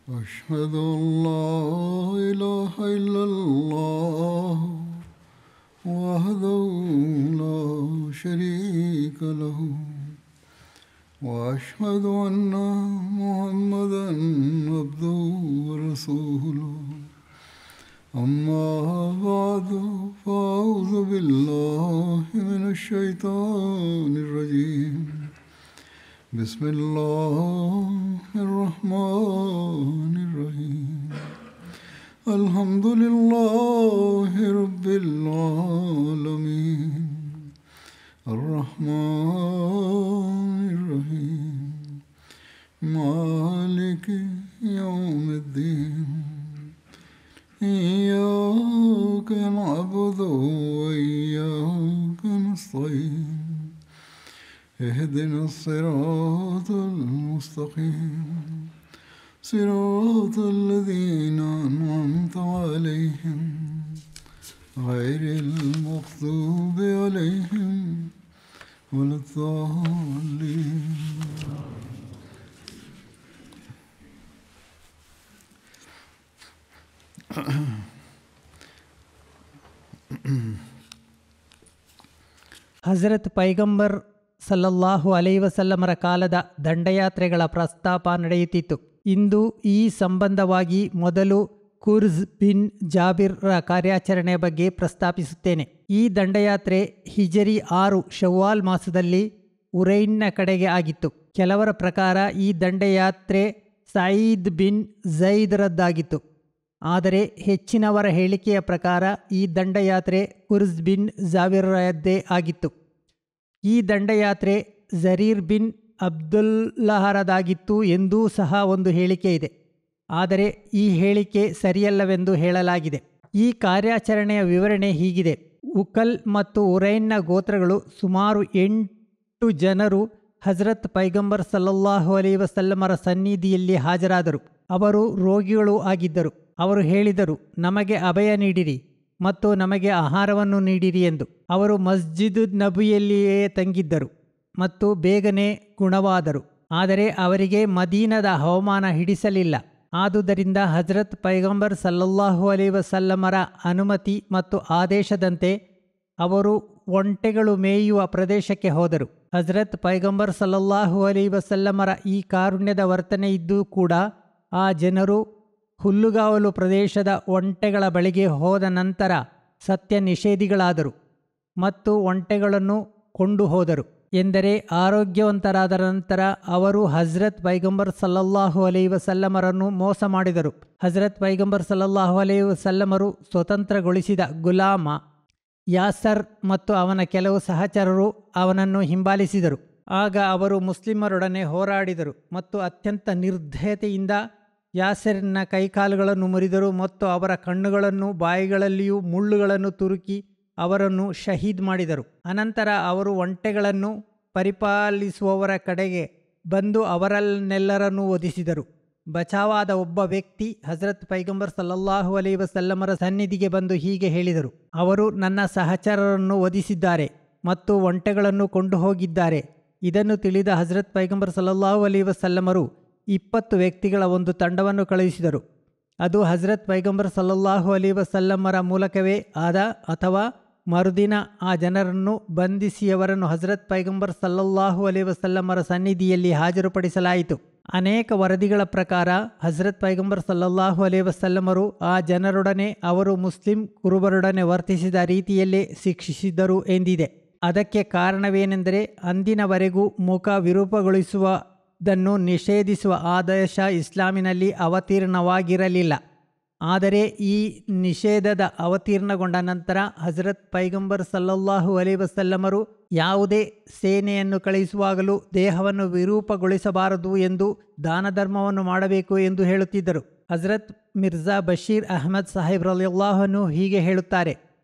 أشهد أن لا إله إلا الله وحده لا شريك له وأشهد أن محمدا عبده ورسوله أما بعد فأعوذ بالله من الشيطان الرجيم بسم الله الرحمن الرحيم الحمد لله رب العالمين الرحمن الرحيم مالك يوم الدين إياك نعبد وإياك نستعين اهدنا الصراط المستقيم صراط الذين أنعمت عليهم غير المغضوب عليهم ولا الضالين. ಹಜರತ್ ಪೈಗಂಬರ್ ಸಲ್ಲಲ್ಲಾಹು ಅಲೈಹಿ ವಸಲ್ಲಮರ ಕಾಲದ ದಂಡಯಾತ್ರೆಗಳ ಪ್ರಸ್ತಾಪ ನಡೆಯುತ್ತಿತ್ತು. ಇಂದು ಈ ಸಂಬಂಧವಾಗಿ ಮೊದಲು ಕುರ್ಜ್ ಬಿನ್ ಜಾಬಿರ್ರ ಕಾರ್ಯಾಚರಣೆಯ ಬಗ್ಗೆ ಪ್ರಸ್ತಾಪಿಸುತ್ತೇನೆ. ಈ ದಂಡಯಾತ್ರೆ ಹಿಜರಿ 6 ಶವ್ವಾಲ್ ಮಾಸದಲ್ಲಿ ಉರೈನ್ನ ಕಡೆಗೆ ಆಗಿತ್ತು. ಕೆಲವರ ಪ್ರಕಾರ ಈ ದಂಡಯಾತ್ರೆ ಸಯೀದ್ ಬಿನ್ ಝೈದ್ರದ್ದಾಗಿತ್ತು. ಆದರೆ ಹೆಚ್ಚಿನವರ ಹೇಳಿಕೆಯ ಪ್ರಕಾರ ಈ ದಂಡಯಾತ್ರೆ ಕುರ್ಜ್ ಬಿನ್ ಜಾಬಿರ್ರದ್ದೇ ಆಗಿತ್ತು. ಈ ದಂಡಯಾತ್ರೆ ಝರೀರ್ ಬಿನ್ ಅಬ್ದುಲ್ಲಹರದಾಗಿತ್ತು ಎಂದೂ ಸಹ ಒಂದು ಹೇಳಿಕೆ ಇದೆ. ಆದರೆ ಈ ಹೇಳಿಕೆ ಸರಿಯಲ್ಲವೆಂದು ಹೇಳಲಾಗಿದೆ. ಈ ಕಾರ್ಯಾಚರಣೆಯ ವಿವರಣೆ ಹೀಗಿದೆ. ಉಕಲ್ ಮತ್ತು ಉರೈನ್ನ ಗೋತ್ರಗಳು ಸುಮಾರು 8 ಜನರು ಹಜರತ್ ಪೈಗಂಬರ್ ಸಲ್ಲಲ್ಲಾಹು ಅಲೈಹಿ ವಸಲ್ಲಮರ ಸನ್ನಿಧಿಯಲ್ಲಿ ಹಾಜರಾದರು. ಅವರು ರೋಗಿಗಳು ಆಗಿದ್ದರು. ಅವರು ಹೇಳಿದರು, ನಮಗೆ ಅಭಯ ನೀಡಿರಿ ಮತ್ತು ನಮಗೆ ಆಹಾರವನ್ನು ನೀಡಿರಿ ಎಂದು. ಅವರು ಮಸ್ಜಿದ್ ನಬಿಯಲ್ಲಿಯೇ ತಂಗಿದ್ದರು ಮತ್ತು ಬೇಗನೆ ಗುಣವಾದರು. ಆದರೆ ಅವರಿಗೆ ಮದೀನದ ಹವಾಮಾನ ಹಿಡಿಸಲಿಲ್ಲ. ಆದುದರಿಂದ ಹಜರತ್ ಪೈಗಂಬರ್ ಸಲ್ಲಲ್ಲಾಹು ಅಲೈಹಿ ವಸಲ್ಲಮರ ಅನುಮತಿ ಮತ್ತು ಆದೇಶದಂತೆ ಅವರು ಒಂಟೆಗಳು ಮೇಯುವ ಪ್ರದೇಶಕ್ಕೆ ಹೋದರು. ಹಜರತ್ ಪೈಗಂಬರ್ ಸಲ್ಲಲ್ಲಾಹು ಅಲೈಹಿ ವಸಲ್ಲಮರ ಈ ಕಾರುಣ್ಯದ ವರ್ತನೆ ಇದ್ದೂ ಕೂಡ ಆ ಜನರು ಹುಲ್ಲುಗಾವಲು ಪ್ರದೇಶದ ಒಂಟೆಗಳ ಬಳಿಗೆ ಹೋದ ನಂತರ ಸತ್ಯ ನಿಷೇಧಿಗಳಾದರು ಮತ್ತು ಒಂಟೆಗಳನ್ನು ಕೊಂಡು ಹೋದರು. ಎಂದರೆ ಆರೋಗ್ಯವಂತರಾದ ನಂತರ ಅವರು ಹಜರತ್ ಪೈಗಂಬರ್ ಸಲ್ಲಲ್ಲಾಹು ಅಲೈಹಿ ವಸಲ್ಲಮರನ್ನು ಮೋಸ ಮಾಡಿದರು. ಹಜರತ್ ಪೈಗಂಬರ್ ಸಲ್ಲಲ್ಲಾಹು ಅಲೈಹಿ ವಸಲ್ಲಮರು ಸ್ವತಂತ್ರಗೊಳಿಸಿದ ಗುಲಾಮ ಯಾಸರ್ ಮತ್ತು ಅವನ ಕೆಲವು ಸಹಚರರು ಅವನನ್ನು ಹಿಂಬಾಲಿಸಿದರು. ಆಗ ಅವರು ಮುಸ್ಲಿಮರೊಡನೆ ಹೋರಾಡಿದರು ಮತ್ತು ಅತ್ಯಂತ ನಿರ್ದಯತೆಯಿಂದ ಯಾಸರಿನ ಕೈಕಾಲುಗಳನ್ನು ಮುರಿದರು ಮತ್ತು ಅವರ ಕಣ್ಣುಗಳನ್ನು ಬಾಯಿಗಳಲ್ಲಿಯೂ ಮುಳ್ಳುಗಳನ್ನು ತುರುಕಿ ಅವರನ್ನು ಶಹೀದ್ ಮಾಡಿದರು. ಅನಂತರ ಅವರು ಒಂಟೆಗಳನ್ನು ಪರಿಪಾಲಿಸುವವರ ಕಡೆಗೆ ಬಂದು ಅವರನ್ನೆಲ್ಲರನ್ನೂ ವಧಿಸಿದರು. ಬಚಾವಾದ ಒಬ್ಬ ವ್ಯಕ್ತಿ ಹಜರತ್ ಪೈಗಂಬರ್ ಸಲ್ಲಲ್ಲಾಹು ಅಲೈಹಿ ವಸಲ್ಲಮರ ಸನ್ನಿಧಿಗೆ ಬಂದು ಹೀಗೆ ಹೇಳಿದರು, ಅವರು ನನ್ನ ಸಹಚರರನ್ನು ವಧಿಸಿದ್ದಾರೆ ಮತ್ತು ಒಂಟೆಗಳನ್ನು ಕೊಂಡು ಹೋಗಿದ್ದಾರೆ. ಇದನ್ನು ತಿಳಿದ ಹಜರತ್ ಪೈಗಂಬರ್ ಸಲ್ಲಲ್ಲಾಹು ಅಲೈಹಿ ವಸಲ್ಲಮರು 20 ವ್ಯಕ್ತಿಗಳ ಒಂದು ತಂಡವನ್ನು ಕಳುಹಿಸಿದರು. ಅದು ಹಜರತ್ ಪೈಗಂಬರ್ ಸಲ್ಲಲ್ಲಾಹು ಅಲೈಹಿ ವಸಲ್ಲಮರ ಮೂಲಕವೇ ಆದ ಅಥವಾ ಮರುದಿನ ಆ ಜನರನ್ನು ಬಂಧಿಸಿ ಅವರನ್ನು ಹಜರತ್ ಪೈಗಂಬರ್ ಸಲ್ಲಲ್ಲಾಹು ಅಲೈಹಿ ವಸಲ್ಲಮರ ಸನ್ನಿಧಿಯಲ್ಲಿ ಹಾಜರುಪಡಿಸಲಾಯಿತು. ಅನೇಕ ವರದಿಗಳ ಪ್ರಕಾರ ಹಜರತ್ ಪೈಗಂಬರ್ ಸಲ್ಲಲ್ಲಾಹು ಅಲೈಹಿ ವಸಲ್ಲಮರು ಆ ಜನರೊಡನೆ ಅವರು ಮುಸ್ಲಿಂ ಕುರುಬರೊಡನೆ ವರ್ತಿಸಿದ ರೀತಿಯಲ್ಲೇ ಶಿಕ್ಷಿಸಿದರು ಎಂದಿದೆ. ಅದಕ್ಕೆ ಕಾರಣವೇನೆಂದರೆ ಅಂದಿನವರೆಗೂ ಮುಖ ವಿರೂಪಗೊಳಿಸುವುದನ್ನು ನಿಷೇಧಿಸುವ ಆದೇಶ ಇಸ್ಲಾಮಿನಲ್ಲಿ ಅವತೀರ್ಣವಾಗಿರಲಿಲ್ಲ. ಆದರೆ ಈ ನಿಷೇಧದ ಅವತೀರ್ಣಗೊಂಡ ನಂತರ ಹಜರತ್ ಪೈಗಂಬರ್ ಸಲ್ಲಲ್ಲಾಹು ಅಲೈಹಿ ವಸಲ್ಲಮರು ಯಾವುದೇ ಸೇನೆಯನ್ನು ಕಳುಹಿಸುವಾಗಲೂ ದೇಹವನ್ನು ವಿರೂಪಗೊಳಿಸಬಾರದು ಎಂದು ದಾನ ಧರ್ಮವನ್ನು ಮಾಡಬೇಕು ಎಂದು ಹೇಳುತ್ತಿದ್ದರು. ಹಜರತ್ ಮಿರ್ಜಾ ಬಶೀರ್ ಅಹ್ಮದ್ ಸಾಹಿಬ್ ರಲಿಯಲ್ಲಾಹು ಅನ್ಹು ಹೀಗೆ ಹೇಳುತ್ತಾರೆ,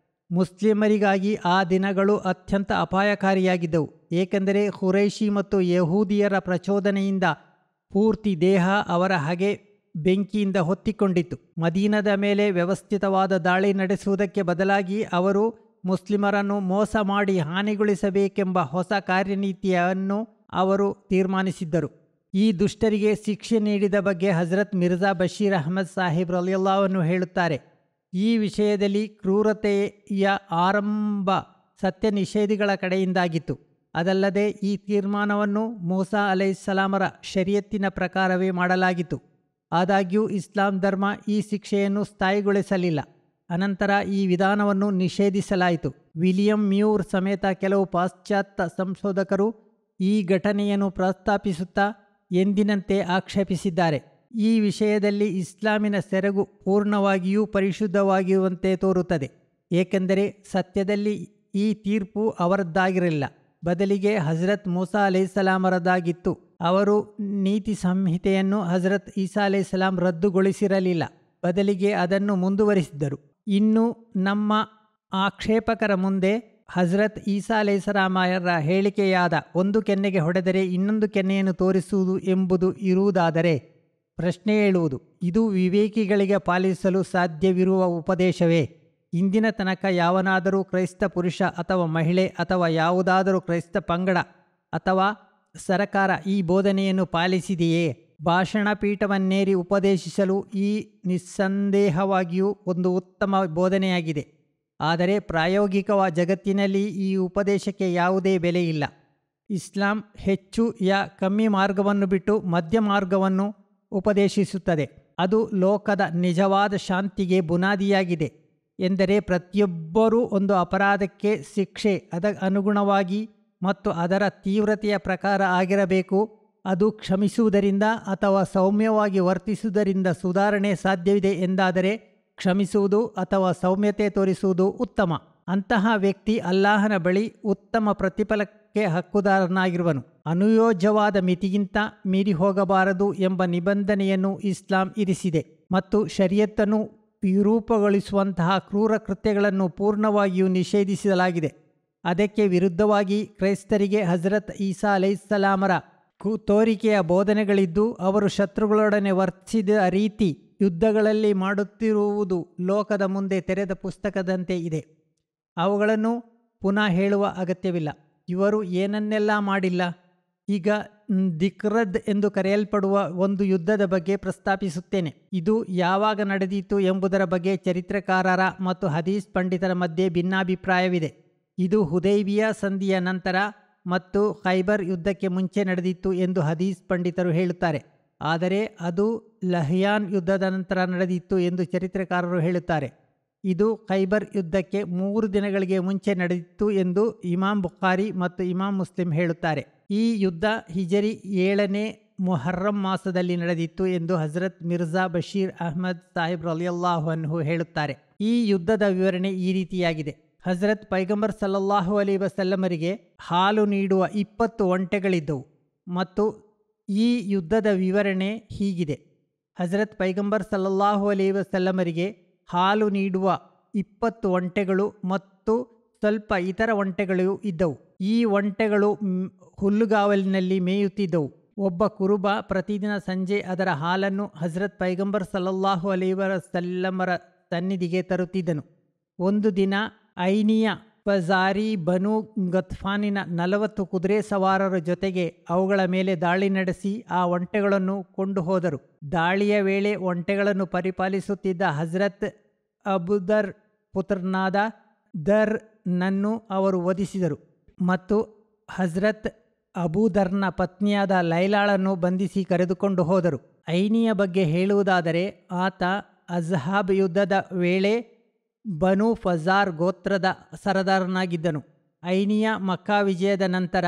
ಮುಸ್ಲಿಮರಿಗಾಗಿ ಆ ದಿನಗಳು ಅತ್ಯಂತ ಅಪಾಯಕಾರಿಯಾಗಿದ್ದವು. ಏಕೆಂದರೆ ಖುರೈಶಿ ಮತ್ತು ಯಹೂದಿಯರ ಪ್ರಚೋದನೆಯಿಂದ ಪೂರ್ತಿ ದೇಹ ಅವರ ಹಾಗೆ ಬೆಂಕಿಯಿಂದ ಹೊತ್ತಿಕೊಂಡಿತ್ತು. ಮದೀನದ ಮೇಲೆ ವ್ಯವಸ್ಥಿತವಾದ ದಾಳಿ ನಡೆಸುವುದಕ್ಕೆ ಬದಲಾಗಿ ಅವರು ಮುಸ್ಲಿಮರನ್ನು ಮೋಸ ಮಾಡಿ ಹಾನಿಗೊಳಿಸಬೇಕೆಂಬ ಹೊಸ ಕಾರ್ಯನೀತಿಯನ್ನು ಅವರು ತೀರ್ಮಾನಿಸಿದ್ದರು. ಈ ದುಷ್ಟರಿಗೆ ಶಿಕ್ಷೆ ನೀಡಿದ ಬಗ್ಗೆ ಹಜರತ್ ಮಿರ್ಜಾ ಬಶೀರ್ ಅಹಮದ್ ಸಾಹಿಬ್ ರಲಿಯಲ್ಲಾಹು ಹೇಳುತ್ತಾರೆ, ಈ ವಿಷಯದಲ್ಲಿ ಕ್ರೂರತೆಯ ಆರಂಭ ಸತ್ಯ ನಿಷೇಧಿಗಳ ಕಡೆಯಿಂದಾಗಿತ್ತು. ಅದಲ್ಲದೆ ಈ ತೀರ್ಮಾನವನ್ನು ಮೂಸಾ ಅಲೈಹಿಸ್ಸಲಾಮರ ಶರೀಯತ್ತಿನ ಪ್ರಕಾರವೇ ಮಾಡಲಾಗಿತ್ತು. ಆದಾಗ್ಯೂ ಇಸ್ಲಾಂ ಧರ್ಮ ಈ ಶಿಕ್ಷೆಯನ್ನು ಸ್ಥಾಯಿಗೊಳಿಸಲಿಲ್ಲ. ಅನಂತರ ಈ ವಿಧಾನವನ್ನು ನಿಷೇಧಿಸಲಾಯಿತು. ವಿಲಿಯಂ ಮ್ಯೂರ್ ಸಮೇತ ಕೆಲವು ಪಾಶ್ಚಾತ್ಯ ಸಂಶೋಧಕರು ಈ ಘಟನೆಯನ್ನು ಪ್ರಸ್ತಾಪಿಸುತ್ತಾ ಎಂದಿನಂತೆ ಆಕ್ಷೇಪಿಸಿದ್ದಾರೆ. ಈ ವಿಷಯದಲ್ಲಿ ಇಸ್ಲಾಮಿನ ಸೆರಗು ಪೂರ್ಣವಾಗಿಯೂ ಪರಿಶುದ್ಧವಾಗಿರುವಂತೆ ತೋರುತ್ತದೆ, ಏಕೆಂದರೆ ಸತ್ಯದಲ್ಲಿ ಈ ತೀರ್ಪು ಅವರದ್ದಾಗಿರಲಿಲ್ಲ, ಬದಲಿಗೆ ಹಜರತ್ ಮೂಸಾ ಅಲೈಹಿಸ್ಸಲಾಮರದಾಗಿತ್ತು. ಅವರು ನೀತಿ ಸಂಹಿತೆಯನ್ನು ಹಜರತ್ ಈಸಾ ಅಲೈಹಿಸ್ಸಲಾಂ ರದ್ದುಗೊಳಿಸಿರಲಿಲ್ಲ, ಬದಲಿಗೆ ಅದನ್ನು ಮುಂದುವರಿಸಿದ್ದರು. ಇನ್ನು ನಮ್ಮ ಆಕ್ಷೇಪಕರ ಮುಂದೆ ಹಜರತ್ ಈಸಾ ಅಲೈಹಿಸ್ಸಲಾಮರ ಹೇಳಿಕೆಯಾದ ಒಂದು ಕೆನ್ನೆಗೆ ಹೊಡೆದರೆ ಇನ್ನೊಂದು ಕೆನ್ನೆಯನ್ನು ತೋರಿಸುವುದು ಎಂಬುದು ಇರುವುದಾದರೆ ಪ್ರಶ್ನೆ ಏಳುವುದು, ಇದು ವಿವೇಕಿಗಳಿಗೆ ಪಾಲಿಸಲು ಸಾಧ್ಯವಿರುವ ಉಪದೇಶವೇ? ಇಂದಿನ ತನಕ ಯಾವನಾದರೂ ಕ್ರೈಸ್ತ ಪುರುಷ ಅಥವಾ ಮಹಿಳೆ ಅಥವಾ ಯಾವುದಾದರೂ ಕ್ರೈಸ್ತ ಪಂಗಡ ಅಥವಾ ಸರಕಾರ ಈ ಬೋಧನೆಯನ್ನು ಪಾಲಿಸಿದೆಯೇ? ಭಾಷಣ ಪೀಠವನ್ನೇರಿ ಉಪದೇಶಿಸಲು ಈ ನಿಸ್ಸಂದೇಹವಾಗಿಯೂ ಒಂದು ಉತ್ತಮ ಬೋಧನೆಯಾಗಿದೆ. ಆದರೆ ಪ್ರಾಯೋಗಿಕ ಜಗತ್ತಿನಲ್ಲಿ ಈ ಉಪದೇಶಕ್ಕೆ ಯಾವುದೇ ಬೆಲೆ ಇಲ್ಲ. ಇಸ್ಲಾಂ ಹೆಚ್ಚು ಯಾ ಕಮ್ಮಿ ಮಾರ್ಗವನ್ನು ಬಿಟ್ಟು ಮಧ್ಯ ಮಾರ್ಗವನ್ನು ಉಪದೇಶಿಸುತ್ತದೆ. ಅದು ಲೋಕದ ನಿಜವಾದ ಶಾಂತಿಗೆ ಬುನಾದಿಯಾಗಿದೆ. ಎಂದರೆ ಪ್ರತಿಯೊಬ್ಬರೂ ಒಂದು ಅಪರಾಧಕ್ಕೆ ಶಿಕ್ಷೆ ಅನುಗುಣವಾಗಿ ಮತ್ತು ಅದರ ತೀವ್ರತೆಯ ಪ್ರಕಾರ ಆಗಿರಬೇಕು. ಅದು ಕ್ಷಮಿಸುವುದರಿಂದ ಅಥವಾ ಸೌಮ್ಯವಾಗಿ ವರ್ತಿಸುವುದರಿಂದ ಸುಧಾರಣೆ ಸಾಧ್ಯವಿದೆ ಎಂದಾದರೆ ಕ್ಷಮಿಸುವುದು ಅಥವಾ ಸೌಮ್ಯತೆ ತೋರಿಸುವುದು ಉತ್ತಮ. ಅಂತಹ ವ್ಯಕ್ತಿ ಅಲ್ಲಾಹನ ಬಳಿ ಉತ್ತಮ ಪ್ರತಿಫಲಕ್ಕೆ ಹಕ್ಕುದಾರನಾಗಿರುವನು. ಅನುಯೋಜ್ಯವಾದ ಮಿತಿಗಿಂತ ಮೀರಿ ಹೋಗಬಾರದು ಎಂಬ ನಿಬಂಧನೆಯನ್ನು ಇಸ್ಲಾಂ ಇರಿಸಿದೆ ಮತ್ತು ಶರೀಯತ್ತನ್ನು ವಿರೂಪಗೊಳಿಸುವಂತಹ ಕ್ರೂರ ಕೃತ್ಯಗಳನ್ನು ಪೂರ್ಣವಾಗಿಯೂ ನಿಷೇಧಿಸಲಾಗಿದೆ. ಅದಕ್ಕೆ ವಿರುದ್ಧವಾಗಿ ಕ್ರೈಸ್ತರಿಗೆ ಹಜರತ್ ಈಸಾ ಅಲೈಹಿಸ್ಸಲಾಮರ ತೋರಿಕೆಯ ಬೋಧನೆಗಳಿದ್ದು ಅವರು ಶತ್ರುಗಳೊಡನೆ ವರ್ತಿಸಿದ ರೀತಿ ಯುದ್ಧಗಳಲ್ಲಿ ಮಾಡುತ್ತಿರುವುದು ಲೋಕದ ಮುಂದೆ ತೆರೆದ ಪುಸ್ತಕದಂತೆ ಇದೆ. ಅವುಗಳನ್ನು ಪುನಃ ಹೇಳುವ ಅಗತ್ಯವಿಲ್ಲ. ಇವರು ಏನನ್ನೆಲ್ಲ ಮಾಡಿಲ್ಲ. ಈಗ ದಿಕ್ರದ್ ಎಂದು ಕರೆಯಲ್ಪಡುವ ಒಂದು ಯುದ್ಧದ ಬಗ್ಗೆ ಪ್ರಸ್ತಾಪಿಸುತ್ತೇನೆ. ಇದು ಯಾವಾಗ ನಡೆದಿತ್ತು ಎಂಬುದರ ಬಗ್ಗೆ ಚರಿತ್ರೆಕಾರರ ಮತ್ತು ಹದೀಸ್ ಪಂಡಿತರ ಮಧ್ಯೆ ಭಿನ್ನಾಭಿಪ್ರಾಯವಿದೆ. ಇದು ಹುದೈಬಿಯಾ ಸಂಧಿಯ ನಂತರ ಮತ್ತು ಖೈಬರ್ ಯುದ್ಧಕ್ಕೆ ಮುಂಚೆ ನಡೆದಿತ್ತು ಎಂದು ಹದೀಸ್ ಪಂಡಿತರು ಹೇಳುತ್ತಾರೆ. ಆದರೆ ಅದು ಲಹ್ಯಾನ್ ಯುದ್ಧದ ನಂತರ ನಡೆದಿತ್ತು ಎಂದು ಚರಿತ್ರೆಕಾರರು ಹೇಳುತ್ತಾರೆ. ಇದು ಖೈಬರ್ ಯುದ್ಧಕ್ಕೆ 3 ದಿನಗಳಿಗೆ ಮುಂಚೆ ನಡೆದಿತ್ತು ಎಂದು ಇಮಾಮ್ ಬುಖಾರಿ ಮತ್ತು ಇಮಾಮ್ ಮುಸ್ಲಿಂ ಹೇಳುತ್ತಾರೆ. ಈ ಯುದ್ಧ ಹಿಜರಿ 7ನೇ ಮುಹರ್ರಂ ಮಾಸದಲ್ಲಿ ನಡೆದಿತ್ತು ಎಂದು ಹಜರತ್ ಮಿರ್ಜಾ ಬಶೀರ್ ಅಹಮದ್ ಸಾಹಿಬ್ ರಲಿಯಲ್ಲಾಹು ಅನ್ಹು ಹೇಳುತ್ತಾರೆ. ಈ ಯುದ್ಧದ ವಿವರಣೆ ಈ ರೀತಿಯಾಗಿದೆ. ಹಜರತ್ ಪೈಗಂಬರ್ ಸಲ್ಲಲ್ಲಾಹು ಅಲೈಹಿ ವಸಲ್ಲಮರಿಗೆ ಹಾಲು ನೀಡುವ 20 ಒಂಟೆಗಳಿದ್ದವು ಮತ್ತು ಈ ಯುದ್ಧದ ವಿವರಣೆ ಹೀಗಿದೆ. ಹಜರತ್ ಪೈಗಂಬರ್ ಸಲ್ಲಲ್ಲಾಹು ಅಲೈಹಿ ವಸಲ್ಲಮರಿಗೆ ಹಾಲು ನೀಡುವ 20 ಒಂಟೆಗಳು ಮತ್ತು ಸ್ವಲ್ಪ ಇತರ ಒಂಟೆಗಳು ಇದ್ದವು. ಈ ಒಂಟೆಗಳು ಹುಲ್ಲುಗಾವಲಿನಲ್ಲಿ ಮೇಯುತ್ತಿದ್ದವು. ಒಬ್ಬ ಕುರುಬ ಪ್ರತಿದಿನ ಸಂಜೆ ಅದರ ಹಾಲನ್ನು ಹಜರತ್ ಪೈಗಂಬರ್ ಸಲ್ಲಲ್ಲಾಹು ಅಲೈಹಿ ವಸಲ್ಲಮರ ಸನ್ನಿಧಿಗೆ ತರುತ್ತಿದ್ದನು. ಒಂದು ದಿನ ಐನಿಯ ಫಜಾರಿ ಬನು ಗತ್ಫಾನಿನ 40 ಕುದುರೆ ಸವಾರರ ಜೊತೆಗೆ ಅವುಗಳ ಮೇಲೆ ದಾಳಿ ನಡೆಸಿ ಆ ಒಂಟೆಗಳನ್ನು ಕೊಂಡು ಹೋದರು. ದಾಳಿಯ ವೇಳೆ ಒಂಟೆಗಳನ್ನು ಪರಿಪಾಲಿಸುತ್ತಿದ್ದ ಹಜರತ್ ಅಬುದರ್ ಪುತ್ರನಾದ ದರ್ ನನ್ನು ಅವರು ವಧಿಸಿದರು ಮತ್ತು ಹಜರತ್ ಅಬೂದರ್ನ ಪತ್ನಿಯಾದ ಲೈಲಾಳನ್ನು ಬಂಧಿಸಿ ಕರೆದುಕೊಂಡು ಹೋದರು. ಐನಿಯ ಬಗ್ಗೆ ಹೇಳುವುದಾದರೆ ಆತ ಅಜ್ಹಾಬ್ ಯುದ್ಧದ ವೇಳೆ ಬನು ಫಜಾರ್ ಗೋತ್ರದ ಸರದಾರನಾಗಿದ್ದನು. ಐನಿಯ ಮಕ್ಕಾ ವಿಜಯದ ನಂತರ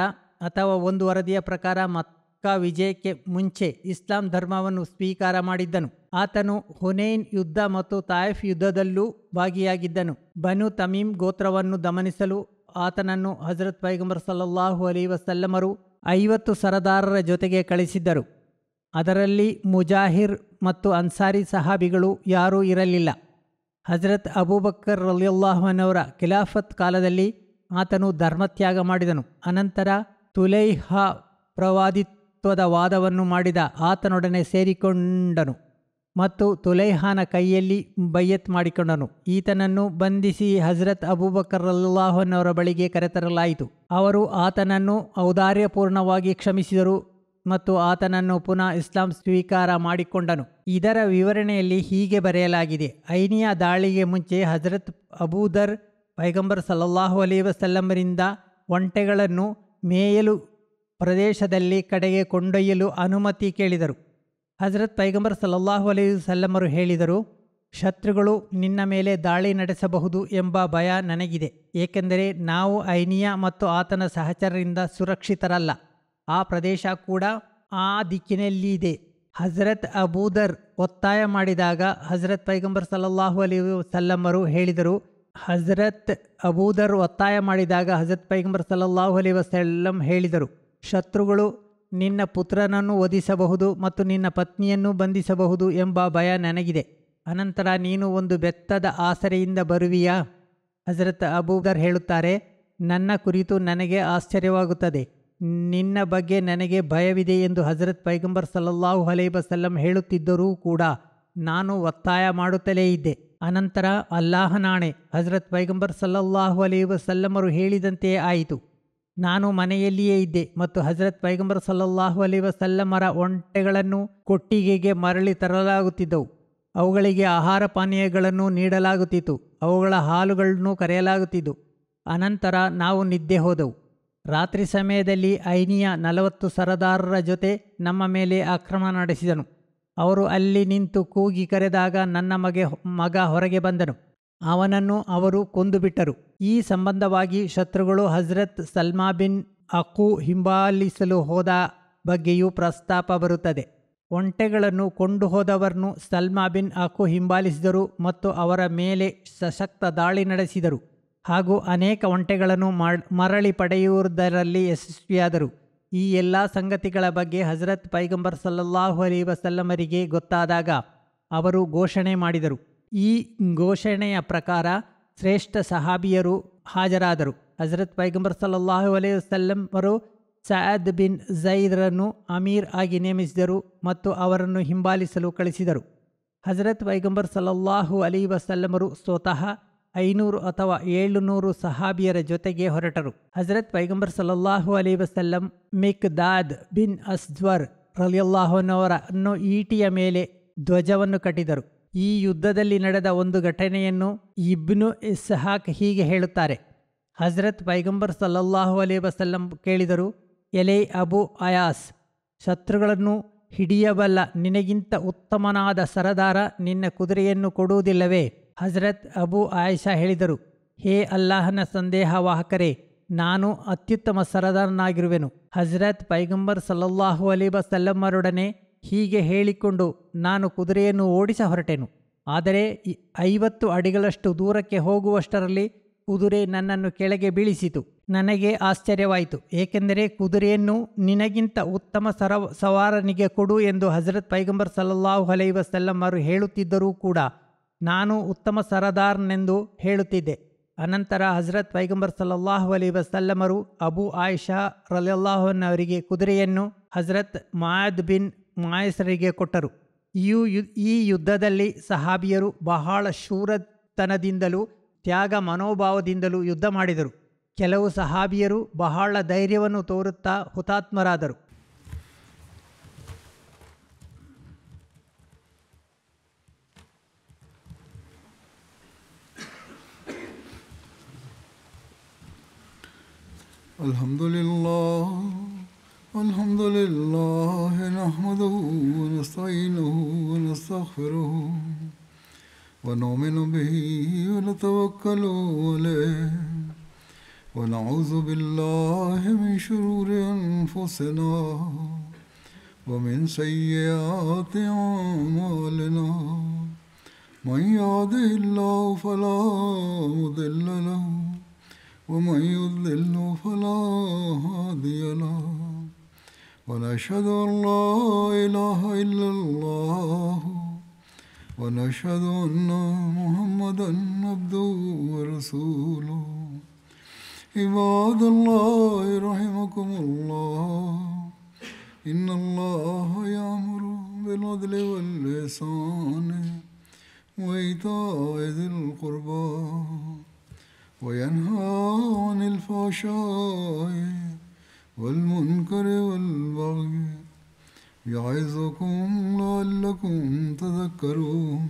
ಅಥವಾ ಒಂದು ವರದಿಯ ಪ್ರಕಾರ ಮಕ್ಕಾ ವಿಜಯಕ್ಕೆ ಮುಂಚೆ ಇಸ್ಲಾಂ ಧರ್ಮವನ್ನು ಸ್ವೀಕಾರ ಮಾಡಿದ್ದನು. ಆತನು ಹುನೈನ್ ಯುದ್ಧ ಮತ್ತು ತಾಯಿಫ್ ಯುದ್ಧದಲ್ಲೂ ಭಾಗಿಯಾಗಿದ್ದನು. ಬನು ತಮೀಮ್ ಗೋತ್ರವನ್ನು ದಮನಿಸಲು ಆತನನ್ನು ಹಜರತ್ ಪೈಗಂಬರ್ ಸಲ್ಲಲ್ಲಾಹು ಅಲೈಹಿ ವಸಲ್ಲಮರು 50 ಸರದಾರರ ಜೊತೆಗೆ ಕಳಿಸಿದ್ದರು. ಅದರಲ್ಲಿ ಮುಜಾಹಿರ್ ಮತ್ತು ಅನ್ಸಾರಿ ಸಹಾಬಿಗಳು ಯಾರೂ ಇರಲಿಲ್ಲ. ಹಜರತ್ ಅಬೂಬಕ್ಕರ್ ರಲಿಯಲ್ಲಾಹು ಅನ್ಹುವರ ಖಿಲಾಫತ್ ಕಾಲದಲ್ಲಿ ಆತನು ಧರ್ಮತ್ಯಾಗ ಮಾಡಿದನು. ಅನಂತರ ತುಲೈಹಾ ಪ್ರವಾದಿತ್ವದ ವಾದವನ್ನು ಮಾಡಿದ ಆತನೊಡನೆ ಸೇರಿಕೊಂಡನು ಮತ್ತು ತುಲೈಹಾನ ಕೈಯಲ್ಲಿ ಬಯ್ಯತ್ ಮಾಡಿಕೊಂಡನು. ಈತನನ್ನು ಬಂಧಿಸಿ ಹಜರತ್ ಅಬೂಬಕ್ಕರ್ ರಲಿಯಲ್ಲಾಹು ಅನ್ಹುವರ ಬಳಿಗೆ ಕರೆತರಲಾಯಿತು. ಅವರು ಆತನನ್ನು ಔದಾರ್ಯಪೂರ್ಣವಾಗಿ ಕ್ಷಮಿಸಿದರು ಮತ್ತು ಆತನನ್ನು ಪುನಃ ಇಸ್ಲಾಂ ಸ್ವೀಕಾರ ಮಾಡಿಕೊಂಡನು. ಇದರ ವಿವರಣೆಯಲ್ಲಿ ಹೀಗೆ ಬರೆಯಲಾಗಿದೆ: ಐನಿಯ ದಾಳಿಗೆ ಮುಂಚೆ ಹಜರತ್ ಅಬೂದರ್ ಪೈಗಂಬರ್ ಸಲ್ಲಲ್ಲಾಹು ಅಲೈಹಿ ವಸಲ್ಲಮರಿಂದ ಒಂಟೆಗಳನ್ನು ಮೇಯಲು ಪ್ರದೇಶದಲ್ಲಿ ಕಡೆಗೆ ಕೊಂಡೊಯ್ಯಲು ಅನುಮತಿ ಕೇಳಿದರು. ಹಜರತ್ ಪೈಗಂಬರ್ ಸಲ್ಲಲ್ಲಾಹು ಅಲೈಹಿ ವಸಲ್ಲಮರು ಹೇಳಿದರು, ಶತ್ರುಗಳು ನಿನ್ನ ಮೇಲೆ ದಾಳಿ ನಡೆಸಬಹುದು ಎಂಬ ಭಯ ನನಗಿದೆ, ಏಕೆಂದರೆ ನಾವು ಐನಿಯಾ ಮತ್ತು ಆತನ ಸಹಚರರಿಂದ ಸುರಕ್ಷಿತರಲ್ಲ. ಆ ಪ್ರದೇಶ ಕೂಡ ಆ ದಿಕ್ಕಿನಲ್ಲಿದೆ. ಹಜರತ್ ಅಬೂದರ್ ಒತ್ತಾಯ ಮಾಡಿದಾಗ ಹಜರತ್ ಪೈಗಂಬರ್ ಸಲ್ಲಲ್ಲಾಹು ಅಲೈಹಿ ವಸಲ್ಲಮರು ಹೇಳಿದರು ಹೇಳಿದರು, ಶತ್ರುಗಳು ನಿನ್ನ ಪುತ್ರನನ್ನು ವಧಿಸಬಹುದು ಮತ್ತು ನಿನ್ನ ಪತ್ನಿಯನ್ನು ಬಂಧಿಸಬಹುದು ಎಂಬ ಭಯ ನನಗಿದೆ. ಅನಂತರ ನೀನು ಒಂದು ಬೆತ್ತದ ಆಸರೆಯಿಂದ ಬರುವಿಯಾ? ಹಜರತ್ ಅಬೂದರ್ ಹೇಳುತ್ತಾರೆ, ನನ್ನ ಕುರಿತು ನನಗೆ ಆಶ್ಚರ್ಯವಾಗುತ್ತದೆ, ನಿನ್ನ ಬಗ್ಗೆ ನನಗೆ ಭಯವಿದೆ ಎಂದು ಹಜರತ್ ಪೈಗಂಬರ್ ಸಲ್ಲಲ್ಲಾಹು ಅಲೈಹಿ ವಸಲ್ಲಂ ಹೇಳುತ್ತಿದ್ದರೂ ಕೂಡ ನಾನು ಒತ್ತಾಯ ಮಾಡುತ್ತಲೇ ಇದ್ದೆ. ಅನಂತರ ಅಲ್ಲಾಹನಾಣೆ, ಹಜರತ್ ಪೈಗಂಬರ್ ಸಲ್ಲಲ್ಲಾಹು ಅಲೈಹಿ ವಸಲ್ಲಮರು ಹೇಳಿದಂತೆಯೇ ಆಯಿತು. ನಾನು ಮನೆಯಲ್ಲಿಯೇ ಇದ್ದೆ ಮತ್ತು ಹಜರತ್ ಪೈಗಂಬರ್ ಸಲ್ಲಲ್ಲಾಹು ಅಲೈಹಿ ವಸಲ್ಲಮರ ಒಂಟೆಗಳನ್ನು ಕೊಟ್ಟಿಗೆಗೆ ಮರಳಿ ತರಲಾಗುತ್ತಿದ್ದವು. ಅವುಗಳಿಗೆ ಆಹಾರ ಪಾನೀಯಗಳನ್ನು ನೀಡಲಾಗುತ್ತಿತ್ತು, ಅವುಗಳ ಹಾಲುಗಳನ್ನು ಕರೆಯಲಾಗುತ್ತಿದ್ದು. ಅನಂತರ ನಾವು ನಿದ್ದೆ ಹೋದೆವು. ರಾತ್ರಿ ಸಮಯದಲ್ಲಿ ಐನಿಯ 40 ಸರದಾರರ ಜೊತೆ ನಮ್ಮ ಮೇಲೆ ಆಕ್ರಮಣ ನಡೆಸಿದನು. ಅವರು ಅಲ್ಲಿ ನಿಂತು ಕೂಗಿ ಕರೆದಾಗ ನನ್ನ ಮಗ ಹೊರಗೆ ಬಂದನು. ಅವನನ್ನು ಅವರು ಕೊಂದುಬಿಟ್ಟರು. ಈ ಸಂಬಂಧವಾಗಿ ಶತ್ರುಗಳು ಹಜರತ್ ಸಲ್ಮಾ ಬಿನ್ ಅಕು ಹಿಂಬಾಲಿಸಲು ಹೋದ ಬಗ್ಗೆಯೂ ಪ್ರಸ್ತಾಪ ಬರುತ್ತದೆ. ಒಂಟೆಗಳನ್ನು ಕೊಂಡು ಹೋದವರನ್ನು ಸಲ್ಮಾ ಬಿನ್ ಅಕು ಹಿಂಬಾಲಿಸಿದರು ಮತ್ತು ಅವರ ಮೇಲೆ ಸಶಕ್ತ ದಾಳಿ ನಡೆಸಿದರು ಹಾಗೂ ಅನೇಕ ಒಂಟೆಗಳನ್ನು ಮರಳಿ ಪಡೆಯುವುದರಲ್ಲಿ ಯಶಸ್ವಿಯಾದರು. ಈ ಎಲ್ಲ ಸಂಗತಿಗಳ ಬಗ್ಗೆ ಹಜರತ್ ಪೈಗಂಬರ್ ಸಲ್ಲಲ್ಲಾಹು ಅಲೈಹಿ ವಸಲ್ಲಮರಿಗೆ ಗೊತ್ತಾದಾಗ ಅವರು ಘೋಷಣೆ ಮಾಡಿದರು. ಈ ಘೋಷಣೆಯ ಪ್ರಕಾರ ಶ್ರೇಷ್ಠ ಸಹಾಬಿಯರು ಹಾಜರಾದರು. ಹಜರತ್ ಪೈಗಂಬರ್ ಸಲ್ಲಲ್ಲಾಹು ಅಲೈಹಿ ವಸಲ್ಲಮರು ಸಅದ್ ಬಿನ್ ಝೈದ್ರನ್ನು ಅಮೀರ್ ಆಗಿ ನೇಮಿಸಿದರು ಮತ್ತು ಅವರನ್ನು ಹಿಂಬಾಲಿಸಲು ಕಳಿಸಿದರು. ಹಜರತ್ ಪೈಗಂಬರ್ ಸಲ್ಲಲ್ಲಾಹು ಅಲೈಹಿ ವಸಲ್ಲಮರು ಸ್ವತಃ 500 ಅಥವಾ 700 ಸಹಾಬಿಯರ ಜೊತೆಗೆ ಹೊರಟರು. ಹಜರತ್ ಪೈಗಂಬರ್ ಸಲ್ಲಲ್ಲಾಹು ಅಲೈಹಿ ವಸಲ್ಲಂ ಮಿಕ್ದಾದ್ ಬಿನ್ ಅಸ್ವರ್ ರಲಿಯಲ್ಲಾಹುನವರನ್ನು ಈಟಿಯ ಮೇಲೆ ಧ್ವಜವನ್ನು ಕಟ್ಟಿದರು. ಈ ಯುದ್ಧದಲ್ಲಿ ನಡೆದ ಒಂದು ಘಟನೆಯನ್ನು ಇಬ್ನು ಇಸ್ಹಾಕ್ ಹೀಗೆ ಹೇಳುತ್ತಾರೆ: ಹಜರತ್ ಪೈಗಂಬರ್ ಸಲ್ಲಲ್ಲಾಹು ಅಲೈಹಿ ವಸಲ್ಲಂ ಕೇಳಿದರು, ಎಲೈ ಅಬು ಅಯಾಸ್, ಶತ್ರುಗಳನ್ನು ಹಿಡಿಯಬಲ್ಲ ನಿನಗಿಂತ ಉತ್ತಮನಾದ ಸರದಾರ ನಿನ್ನ ಕುದುರೆಯನ್ನು ಕೊಡುವುದಿಲ್ಲವೇ? ಹಜರತ್ ಅಬು ಆಯಿಷಾ ಹೇಳಿದರು, ಹೇ ಅಲ್ಲಾಹನ ಸಂದೇಹವಾಹಕರೇ, ನಾನು ಅತ್ಯುತ್ತಮ ಸರದಾರನಾಗಿರುವೆನು. ಹಜರತ್ ಪೈಗಂಬರ್ ಸಲ್ಲಲ್ಲಾಹು ಅಲೈಹಿ ವಸಲ್ಲಮರೊಡನೆ ಹೀಗೆ ಹೇಳಿಕೊಂಡು ನಾನು ಕುದುರೆಯನ್ನು ಓಡಿಸ ಹೊರಟೆನು. ಆದರೆ 50 ಅಡಿಗಳಷ್ಟು ದೂರಕ್ಕೆ ಹೋಗುವಷ್ಟರಲ್ಲಿ ಕುದುರೆ ನನ್ನನ್ನು ಕೆಳಗೆ ಬೀಳಿಸಿತು. ನನಗೆ ಆಶ್ಚರ್ಯವಾಯಿತು, ಏಕೆಂದರೆ ಕುದುರೆಯನ್ನು ನಿನಗಿಂತ ಉತ್ತಮ ಸವಾರನಿಗೆ ಕೊಡು ಎಂದು ಹಜರತ್ ಪೈಗಂಬರ್ ಸಲ್ಲಲ್ಲಾಹು ಅಲೈಹಿ ವಸಲ್ಲಮರು ಹೇಳುತ್ತಿದ್ದರೂ ಕೂಡ ನಾನು ಉತ್ತಮ ಸರದಾರನೆಂದು ಹೇಳುತ್ತಿದ್ದೆ. ಅನಂತರ ಹಜರತ್ ಪೈಗಂಬರ್ ಸಲ್ಲಲ್ಲಾಹು ಅಲೈಹಿ ವಸಲ್ಲಮರು ಅಬು ಆಯಿಷಾ ರಲಿಯಲ್ಲಾಹುನವರಿಗೆ ಕುದುರೆಯನ್ನು ಹಜರತ್ ಮಾಯದ್ ಬಿನ್ ಮಾಯಸರಿಗೆ ಕೊಟ್ಟರು. ಈ ಯುದ್ಧದಲ್ಲಿ ಸಹಾಬಿಯರು ಬಹಳ ಶೂರತನದಿಂದಲೂ ತ್ಯಾಗ ಮನೋಭಾವದಿಂದಲೂ ಯುದ್ಧ ಮಾಡಿದರು. ಕೆಲವು ಸಹಾಬಿಯರು ಬಹಳ ಧೈರ್ಯವನ್ನು ತೋರುತ್ತಾ ಹುತಾತ್ಮರಾದರು. ಅಲ್ಹಮ್ದುಲಿಲ್ಲಾಹ್ ನಹ್ಮದುಹು ವ ನಸ್ತഈನುಹು ವ ನಸ್ತಗ್ಫಿರುಹು ವ ನು'ಮಿನು ಬಿಹಿ ವ ನತವಕ್ಕಲು ಅಲೈಹಿ ವ ನಅೂಜು ಬಿಲ್ಲಾಹಿ ಮಿನ್ ಶುರೂರಿ ಅನ್ಫುಸಿನಾ ವ ಮಿನ್ ಸಯ್ಯಿಆತಿ ಅಅಮಾಲಿನಾ ಮನ್ ಯಹ್ದಿಹಿಲ್ಲಾಹು ಫಲಾ ಮುದಿಲ್ಲ ಲಹು ومن يضلل فلا هادي له ونشهد أن لا إله إلا الله ونشهد أن محمدا عبده ورسوله عباد الله رحمكم الله إن الله يأمر بالعدل والإحسان وإيتاء ذي القربى وينهى عن الفحشاء والمنكر والبغي يعظكم لعلكم تذكرون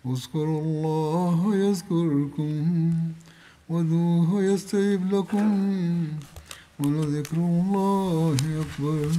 اذكروا الله يذكركم وادعوه يستجب لكم ولذكر الله أكبر